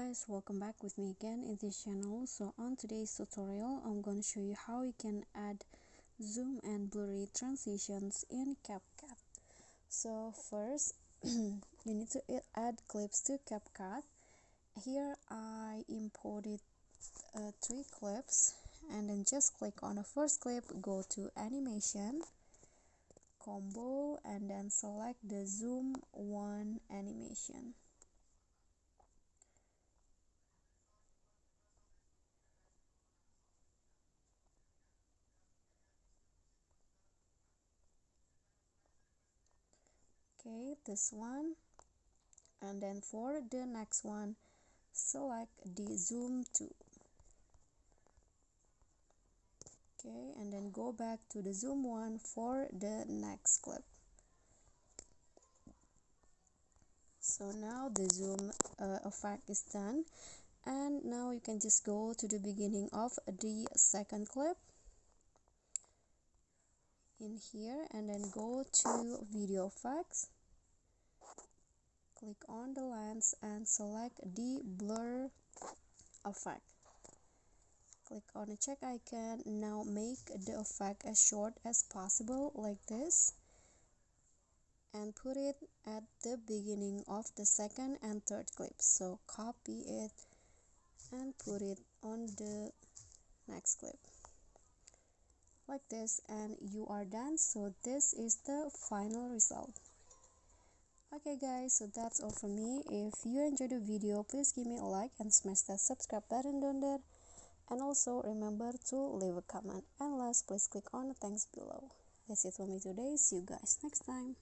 guys, welcome back with me again in this channel. So on today's tutorial I'm going to show you how you can add zoom and blurry transitions in CapCut. So first you need to add clips to CapCut. Here I imported 3 clips, and then just click on the first clip, go to animation, combo, and then select the zoom 1 animation. Okay, this one, and then for the next one select the zoom 2. Okay, and then go back to the zoom 1 for the next clip. So now the zoom effect is done, and now you can just go to the beginning of the second clip in here, and then go to video effects, click on the lens and select the blur effect. Click on the check icon. Now make the effect as short as possible like this, and put it at the beginning of the second and third clips. So copy it and put it on the next clip like this, and you are done. So this is the final result. Okay guys, so that's all from me. If you enjoyed the video, please give me a like and smash that subscribe button down there, and also remember to leave a comment, and last, please click on the thanks below. That's it for me today. See you guys next time.